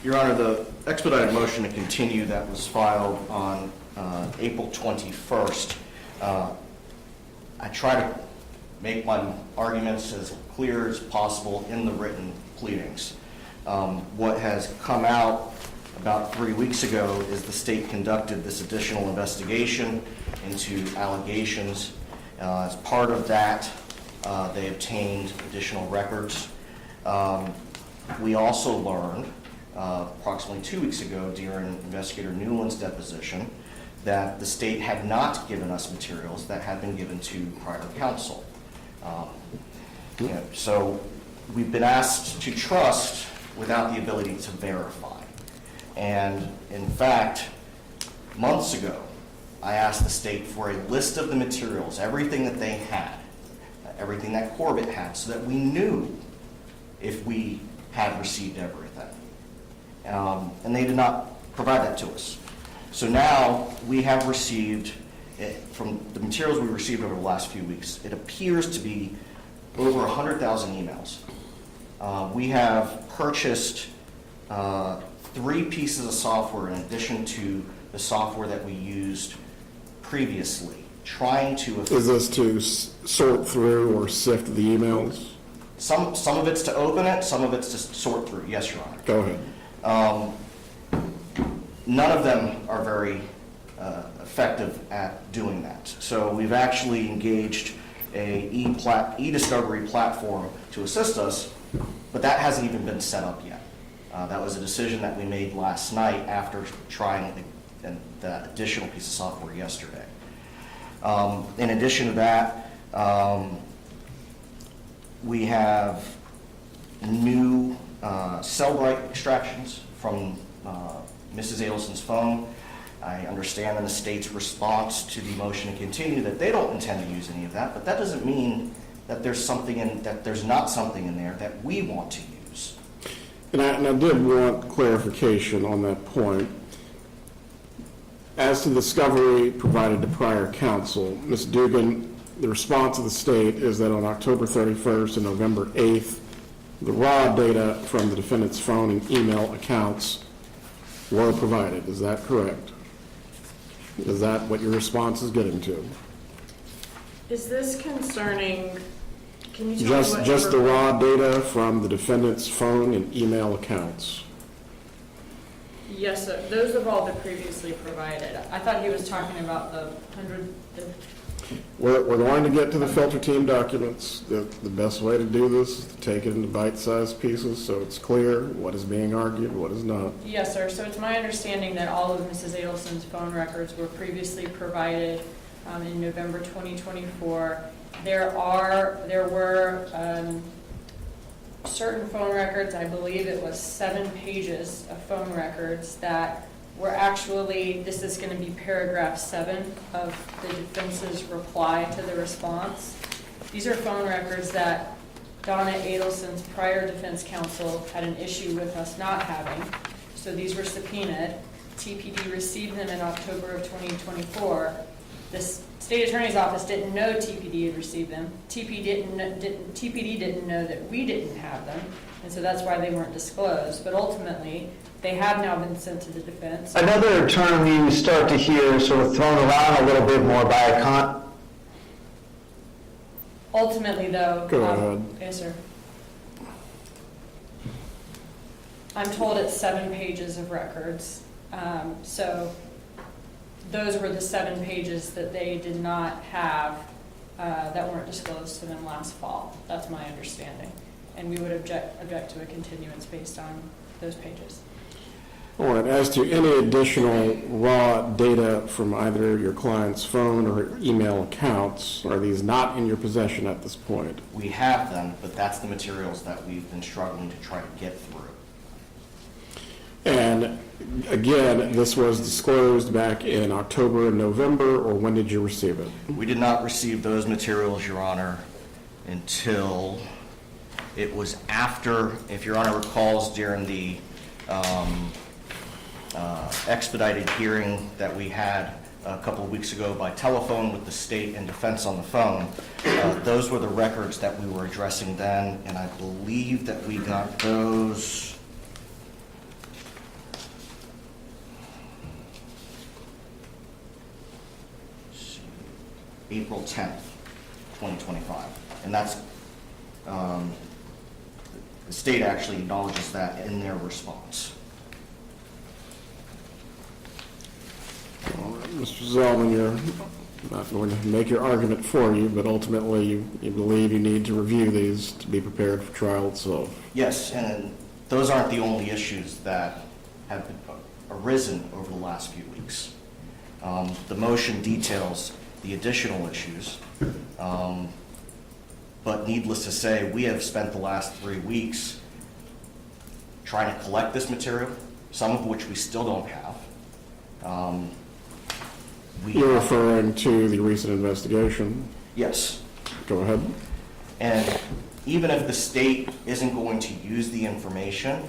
Your Honor, the expedited motion to continue that was filed on April 21st, I try to make my arguments as clear as possible in the written pleadings. What has come out about 3 weeks ago is the state conducted this additional investigation into allegations. As part of that, they obtained additional records. We also learned approximately 2 weeks ago during Investigator Newland's deposition that the state had not given us materials that had been given to prior counsel. So we've been asked to trust without the ability to verify. And in fact, months ago, I asked the state for a list of the materials, everything that they had, everything that Corbett had, so that we knew if we had received everything. And they did not provide that to us. So now we have received, from the materials we received over the last few weeks, it appears to be over 100,000 emails. We have purchased 3 pieces of software in addition to the software that we used previously, trying to... Is this to sort through or sift the emails? Some of it's to open it, some of it's to sort through. Yes, Your Honor. Go ahead. None of them are very effective at doing that. So we've actually engaged a e-discovery platform to assist us, but that hasn't even been set up yet. That was a decision that we made last night after trying the additional piece of software yesterday. In addition to that, we have new cell bright extractions from Mrs. Adelson's phone. I understand in the state's response to the motion to continue that they don't intend to use any of that, but that doesn't mean that there's not something in there that we want to use. And I did want clarification on that point. As to the discovery provided to prior counsel, Ms. Dugan, the response of the state is that on October 31st and November 8th, the raw data from the defendant's phone and email accounts were provided. Is that correct? Is that what your response is getting to? Is this concerning, can you tell me what just the raw data from the defendant's phone and email accounts? Yes, sir. Those have all been previously provided. I thought he was talking about the 100... We're going to get to the filter team documents. The best way to do this is to take it into bite-sized pieces so it's clear what is being argued, what is not. Yes, sir. So it's my understanding that all of Mrs. Adelson's phone records were previously provided in November 2024. There were certain phone records, I believe it was 7 pages of phone records that were actually, this is going to be paragraph 7 of the defense's reply to the response. These are phone records that Donna Adelson's prior defense counsel had an issue with us not having. So these were subpoenaed. TPD received them in October of 2024. The state attorney's office didn't know TPD had received them. TPD didn't know that we didn't have them, and so that's why they weren't disclosed. But ultimately, they have now been sent to the defense. Another term you start to hear sort of thrown around a little bit more by a Ultimately, though, Go ahead. Yes, sir. I'm told it's 7 pages of records. So those were the 7 pages that they did not have that weren't disclosed to them last fall. That's my understanding. And we would object to a continuance based on those pages. All right, as to any additional raw data from either your client's phone or email accounts, are these not in your possession at this point? We have them, but that's the materials that we've been struggling to try to get through. And again, this was disclosed back in October and November, or when did you receive it? We did not receive those materials, Your Honor, until it was after, if Your Honor recalls, during the expedited hearing that we had a couple of weeks ago by telephone with the state and defense on the phone. Those were the records that we were addressing then, and I believe that we got those April 10th, 2025. And that's, the state actually acknowledges that in their response. Mr. Zellman, you're not going to make your argument for you, but ultimately you believe you need to review these to be prepared for trial itself. Yes, and those aren't the only issues that have arisen over the last few weeks. The motion details the additional issues, but needless to say, we have spent the last 3 weeks trying to collect this material, some of which we still don't have. You're referring to the recent investigation? Yes. Go ahead. And even if the state isn't going to use the information,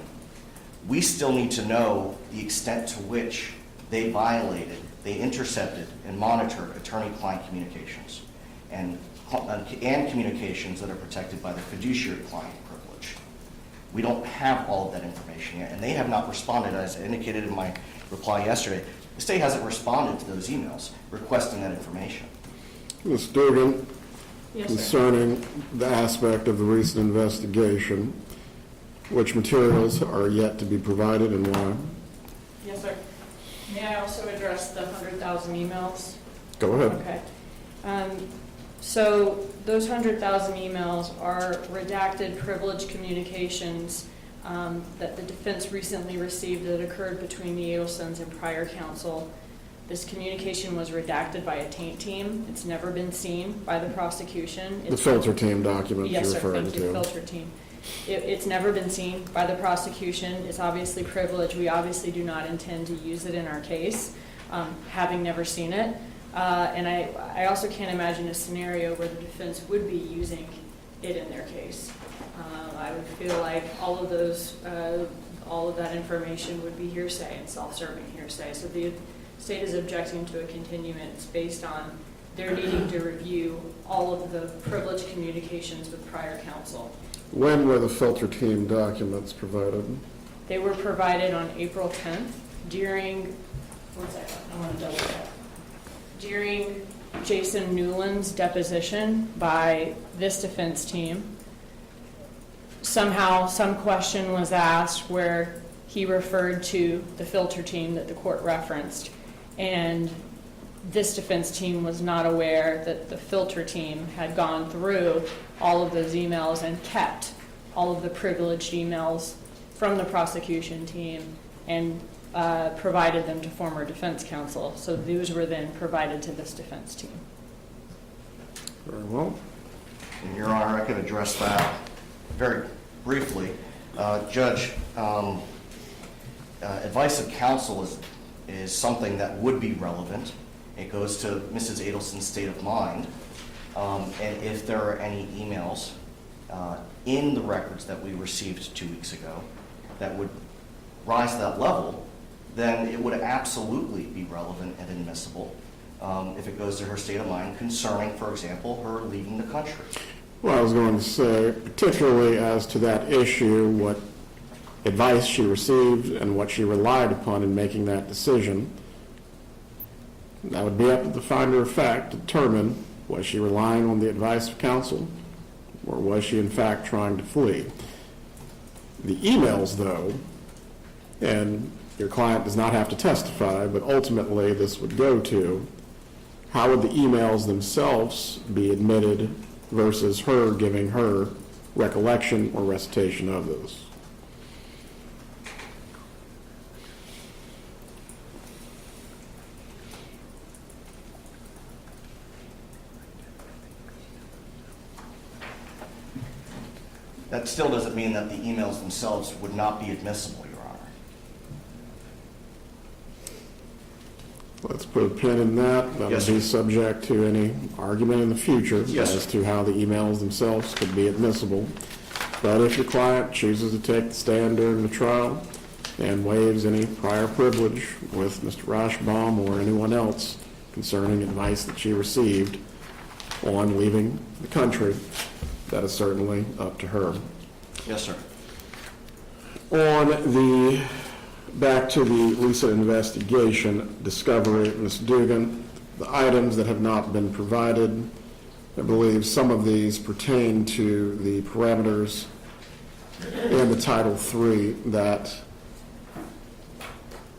we still need to know the extent to which they violated, they intercepted and monitored attorney-client communications and communications that are protected by the fiduciary client privilege. We don't have all of that information yet, and they have not responded. As I indicated in my reply yesterday, the state hasn't responded to those emails requesting that information. Ms. Dugan, Yes, sir. concerning the aspect of the recent investigation, which materials are yet to be provided and why? Yes, sir. May I also address the 100,000 emails? Go ahead. Okay. So those 100,000 emails are redacted privileged communications that the defense recently received that occurred between the Adelsons and prior counsel. This communication was redacted by a taint team. It's never been seen by the prosecution. The filter team documents you're Yes, sir. referring Thank you, to. filter team. It's never been seen by the prosecution. It's obviously privileged. We obviously do not intend to use it in our case, having never seen it. And I also can't imagine a scenario where the defense would be using it in their case. I would feel like all of that information would be hearsay and self-serving hearsay. So the state is objecting to a continuance based on their needing to review all of the privileged communications with prior counsel. When were the filter team documents provided? They were provided on April 10th during, one second, I want to double check. During Jason Newland's deposition by this defense team. Somehow, some question was asked where he referred to the filter team that the court referenced, and this defense team was not aware that the filter team had gone through all of those emails and kept all of the privileged emails from the prosecution team and provided them to former defense counsel. So those were then provided to this defense team. Very well. And Your Honor, I could address that very briefly. Judge, advice of counsel is something that would be relevant. It goes to Mrs. Adelson's state of mind. And if there are any emails in the records that we received 2 weeks ago that would rise to that level, then it would absolutely be relevant and admissible if it goes to her state of mind concerning, for example, her leaving the country. Well, I was going to say, particularly as to that issue, what advice she received and what she relied upon in making that decision, that would be up to the finder of fact to determine, was she relying on the advice of counsel or was she in fact trying to flee? The emails, though, and your client does not have to testify, but ultimately this would go to, how would the emails themselves be admitted versus her giving her recollection or recitation of those? That still doesn't mean that the emails themselves would not be admissible, Your Honor. Let's put a pin in that. That Yes, would be sir. subject to any argument in the future Yes, as sir. to how the emails themselves could be admissible. But if your client chooses to take the stand during the trial and waives any prior privilege with Mr. Rashbaum or anyone else concerning advice that she received on leaving the country, that is certainly up to her. Yes, sir. Back to the recent investigation discovery, Ms. Dugan, the items that have not been provided. I believe some of these pertain to the parameters in the Title III that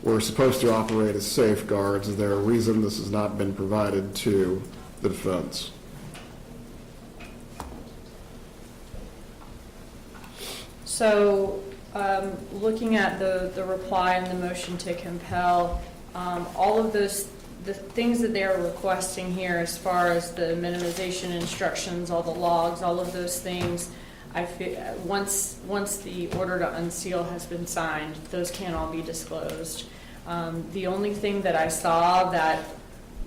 we're supposed to operate as safeguards. Is there a reason this has not been provided to the defense? So, looking at the reply and the motion to compel, all of the things that they are requesting here as far as the minimization instructions, all the logs, all of those things, I feel, once the order to unseal has been signed, those can all be disclosed. The only thing that I saw that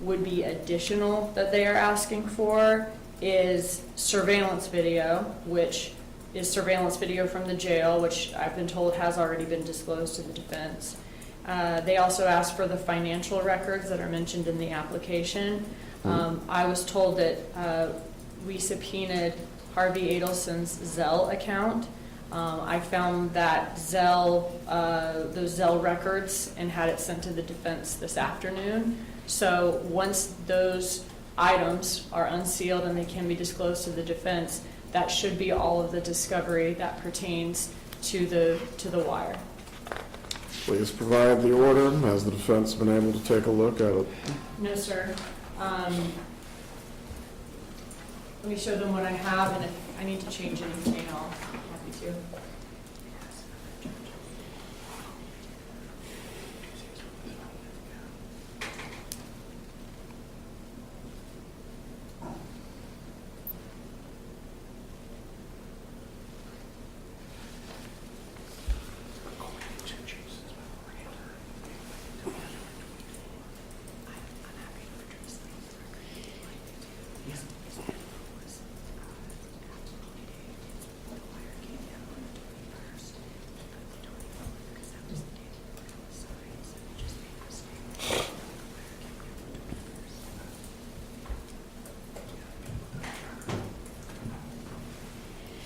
would be additional that they are asking for is surveillance video, which is surveillance video from the jail, which I've been told has already been disclosed to the defense. They also asked for the financial records that are mentioned in the application. I was told that we subpoenaed Harvey Adelson's Zelle account. I found that those Zelle records and had it sent to the defense this afternoon. So once those items are unsealed and they can be disclosed to the defense, that should be all of the discovery that pertains to the wire. Please provide the order. Has the defense been able to take a look at it? No, sir. Let me show them what I have, and if I need to change anything, I'll be happy to.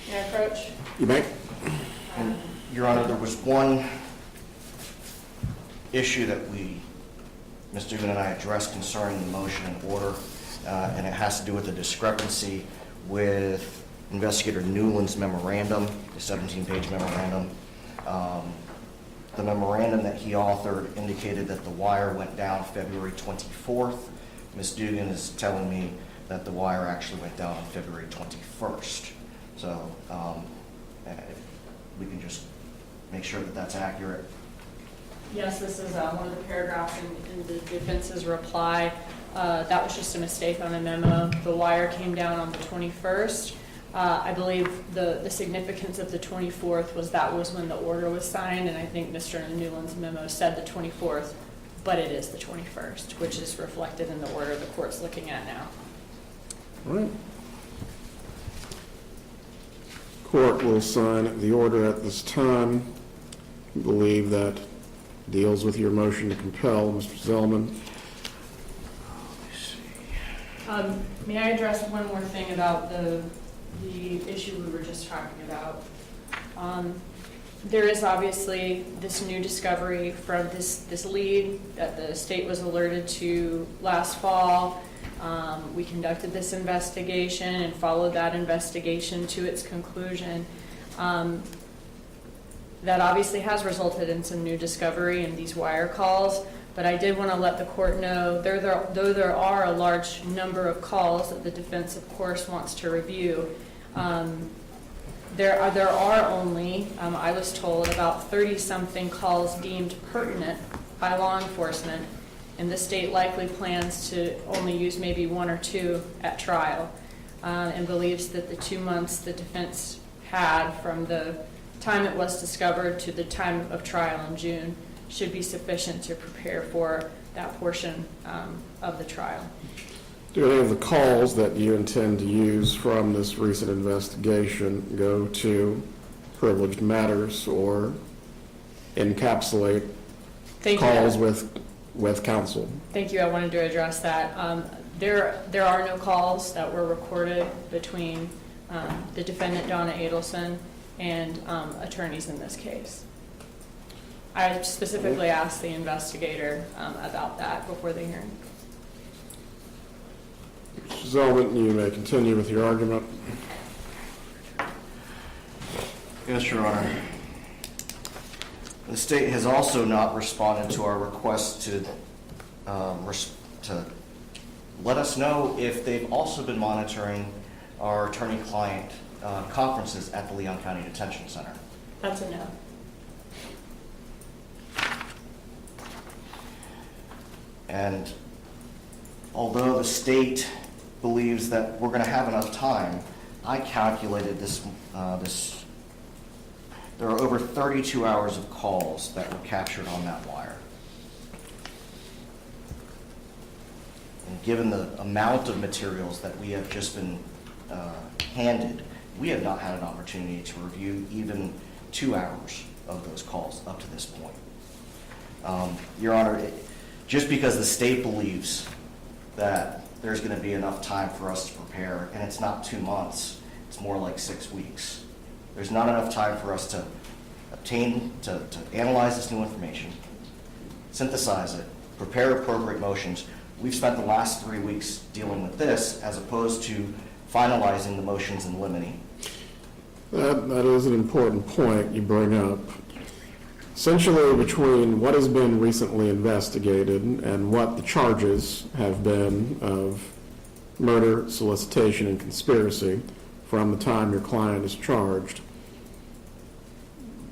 May I approach? You may. Your Honor, there was one issue that Ms. Dugan and I addressed concerning the motion and order, and it has to do with the discrepancy with Investigator Newland's memorandum, the 17-page memorandum. The memorandum that he authored indicated that the wire went down February 24th. Ms. Dugan is telling me that the wire actually went down on February 21st. So if we can just make sure that that's accurate. Yes, this is one of the paragraphs in the defense's reply. That was just a mistake on a memo. The wire came down on the 21st. I believe the significance of the 24th was that was when the order was signed, and I think Mr. Newland's memo said the 24th, but it is the 21st, which is reflected in the order the court's looking at now. All right. Court will sign the order at this time. I believe that deals with your motion to compel, Mr. Zellman. May I address one more thing about the issue we were just talking about? There is obviously this new discovery from this lead that the state was alerted to last fall. We conducted this investigation and followed that investigation to its conclusion. That obviously has resulted in some new discovery in these wire calls, but I did want to let the court know, though there are a large number of calls that the defense, of course, wants to review, there are only, I was told, about 30-something calls deemed pertinent by law enforcement, and the state likely plans to only use maybe one or two at trial, and believes that the 2 months the defense had from the time it was discovered to the time of trial in June should be sufficient to prepare for that portion of the trial. Do any of the calls that you intend to use from this recent investigation go to privileged matters or encapsulate calls with counsel? Thank you. I wanted to address that. There are no calls that were recorded between the defendant, Donna Adelson, and attorneys in this case. I specifically asked the investigator about that before the hearing. Mr. Zeldin, you may continue with your argument. Yes, Your Honor. The state has also not responded to our request to let us know if they've also been monitoring our attorney-client conferences at the Leon County Detention Center. That's a no. And although the state believes that we're going to have enough time, I calculated this. There are over 32 hours of calls that were captured on that wire. And given the amount of materials that we have just been handed, we have not had an opportunity to review even 2 hours of those calls up to this point. Your Honor, just because the state believes that there's going to be enough time for us to prepare, and it's not 2 months, it's more like 6 weeks. There's not enough time for us to to analyze this new information, synthesize it, prepare appropriate motions. We've spent the last 3 weeks dealing with this as opposed to finalizing the motions in limine. That is an important point you bring up. Essentially, between what has been recently investigated and what the charges have been of murder, solicitation, and conspiracy from the time your client is charged,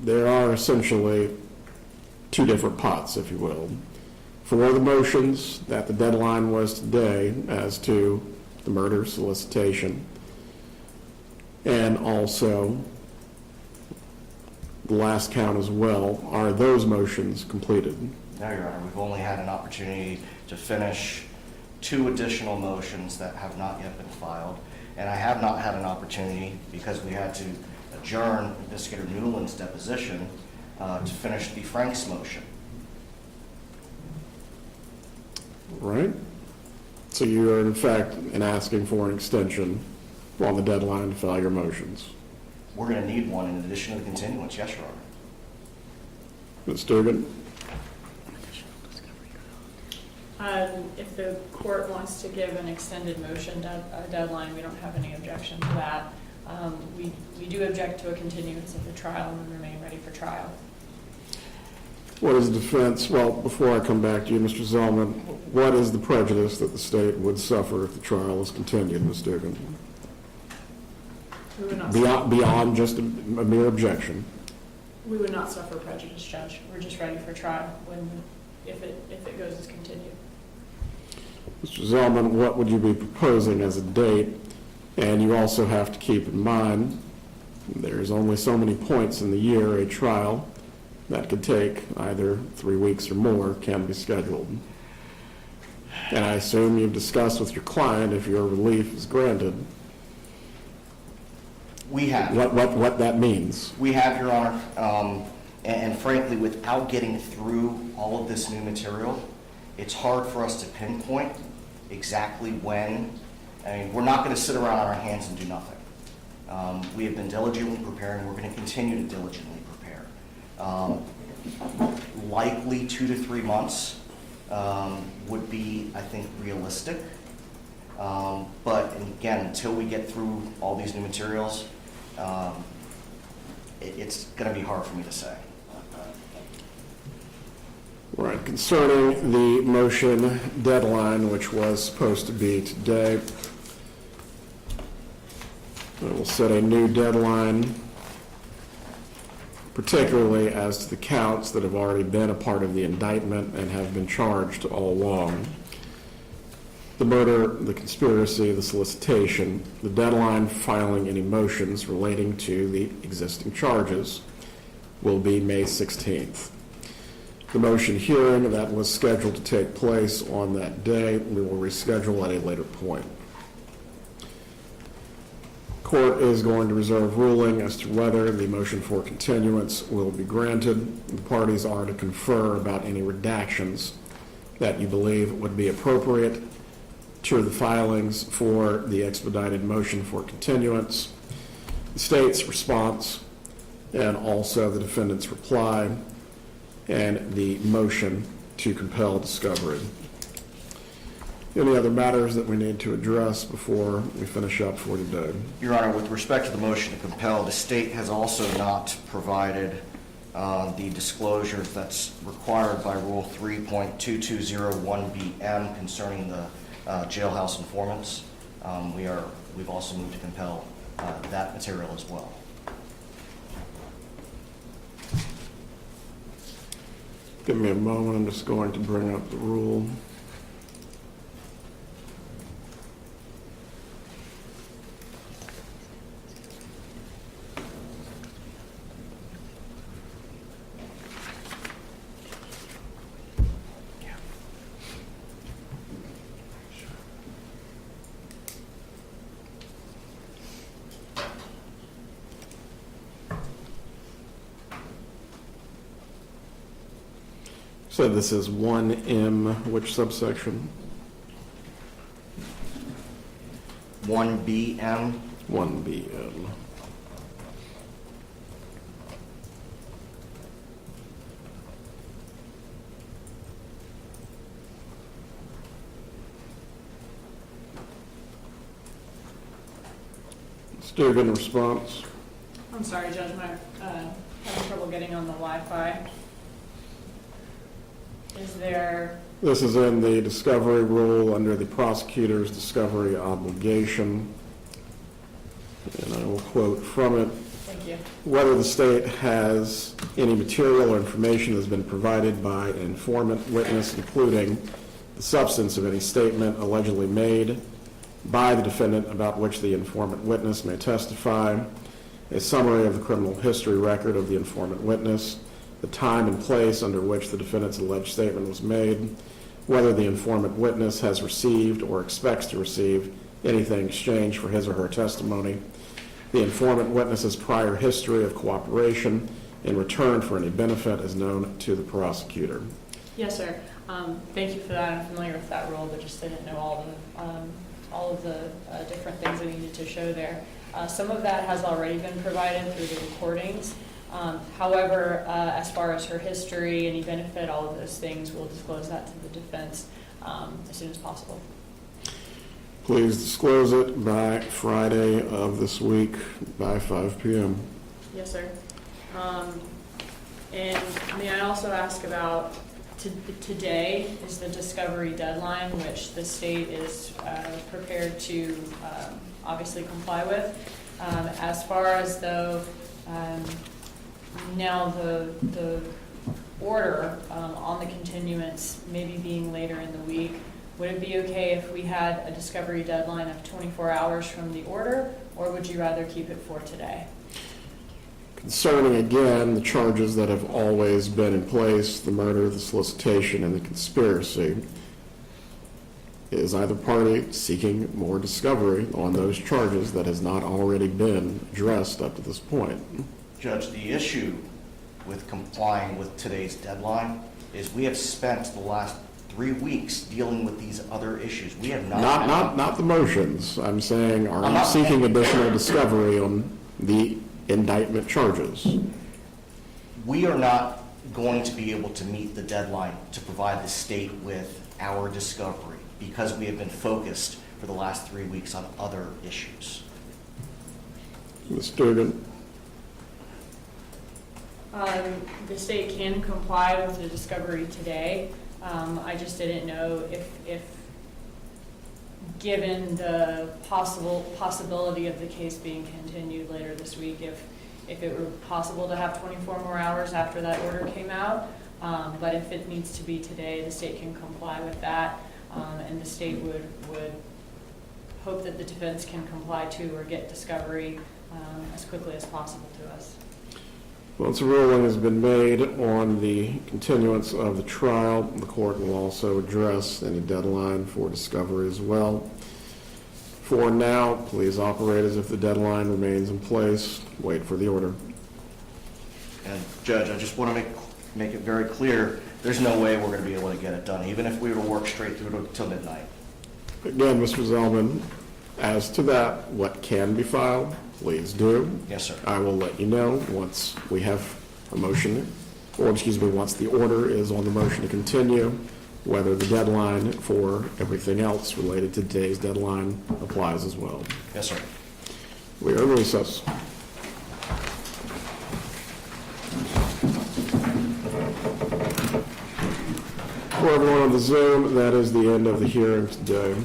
there are essentially two different pots, if you will. For the motions that the deadline was today as to the murder, solicitation, and also the last count as well, are those motions completed? No, Your Honor, we've only had an opportunity to finish 2 additional motions that have not yet been filed, and I have not had an opportunity, because we had to adjourn Investigator Newland's deposition, to finish the Franks motion. Right? So you are in fact asking for an extension on the deadline to file your motions. We're going to need one in addition to the continuance, yes, Your Honor. Ms. Dugan? If the court wants to give an extended motion deadline, we don't have any objection to that. We do object to a continuance of the trial and remain ready for trial. What is the defense? Well, before I come back to you, Mr. Zellman, what is the prejudice that the state would suffer if the trial is continued, Ms. Dugan? We would not suffer. Beyond just a mere objection? We would not suffer prejudice, Judge. We're just ready for trial if it goes as continued. Mr. Zellman, what would you be proposing as a date? And you also have to keep in mind there's only so many points in the year a trial that could take either 3 weeks or more can be scheduled. And I assume you've discussed with your client if your relief is granted. We have. What that means. We have, Your Honor, and frankly, without getting through all of this new material, it's hard for us to pinpoint exactly when. I mean, we're not going to sit around on our hands and do nothing. We have been diligently preparing. We're going to continue to diligently prepare. Likely 2 to 3 months would be, I think, realistic. But again, until we get through all these new materials, it's going to be hard for me to say. Right. Concerning the motion deadline, which was supposed to be today, we'll set a new deadline, particularly as to the counts that have already been a part of the indictment and have been charged all along. The murder, the conspiracy, the solicitation, the deadline for filing any motions relating to the existing charges will be May 16th. The motion hearing that was scheduled to take place on that day, we will reschedule at a later point. Court is going to reserve ruling as to whether the motion for continuance will be granted. The parties are to confer about any redactions that you believe would be appropriate to the filings for the expedited motion for continuance, the state's response, and also the defendant's reply, and the motion to compel discovery. Any other matters that we need to address before we finish up for today? Your Honor, with respect to the motion to compel, the state has also not provided the disclosures that's required by Rule 3.2201BM concerning the jailhouse informants. We've also moved to compel that material as well. Give me a moment, I'm just going to bring up the rule. So this is 1M, which subsection? 1BM. 1BM. Student response. I'm sorry, Judge, I'm having trouble getting on the Wi-Fi. Is there, This is in the discovery rule under the prosecutor's discovery obligation. And I will quote from it. thank you. Whether the state has any material or information that's been provided by an informant witness, including the substance of any statement allegedly made by the defendant about which the informant witness may testify, a summary of the criminal history record of the informant witness, the time and place under which the defendant's alleged statement was made, whether the informant witness has received or expects to receive anything in exchange for his or her testimony, the informant witness's prior history of cooperation in return for any benefit is known to the prosecutor. Yes, sir. Thank you for that. I'm familiar with that rule, but just didn't know all of the different things I needed to show there. Some of that has already been provided through the recordings. However, as far as her history, any benefit, all of those things, we'll disclose that to the defense as soon as possible. Please disclose it by Friday of this week by 5 p.m. Yes, sir. And may I also ask about today is the discovery deadline, which the state is prepared to obviously comply with. As far as though now the order on the continuance maybe being later in the week, would it be okay if we had a discovery deadline of 24 hours from the order, or would you rather keep it for today? Concerning, again, the charges that have always been in place, the murder, the solicitation, and the conspiracy, is either party seeking more discovery on those charges that has not already been addressed up to this point? Judge, the issue with complying with today's deadline is we have spent the last 3 weeks dealing with these other issues. We have not... Not the motions. I'm saying, are I'm you not- seeking additional discovery on the indictment charges? We are not going to be able to meet the deadline to provide the state with our discovery because we have been focused for the last 3 weeks on other issues. Ms. Dugan? The state can comply with the discovery today. I just didn't know if given the possibility of the case being continued later this week, if it were possible to have 24 more hours after that order came out. But if it needs to be today, the state can comply with that. And the state would hope that the defense can comply to or get discovery as quickly as possible to us. Once a ruling has been made on the continuance of the trial, the court will also address any deadline for discovery as well. For now, please operate as if the deadline remains in place. Wait for the order. And Judge, I just want to make it very clear, there's no way we're going to be able to get it done, even if we were to work straight through till midnight. Again, Mr. Zellman, as to that, what can be filed, please do. Yes, sir. I will let you know once we have a motion, or excuse me, once the order is on the motion to continue, whether the deadline for everything else related to today's deadline applies as well. Yes, sir. We are in recess. For everyone on the Zoom, that is the end of the hearing today.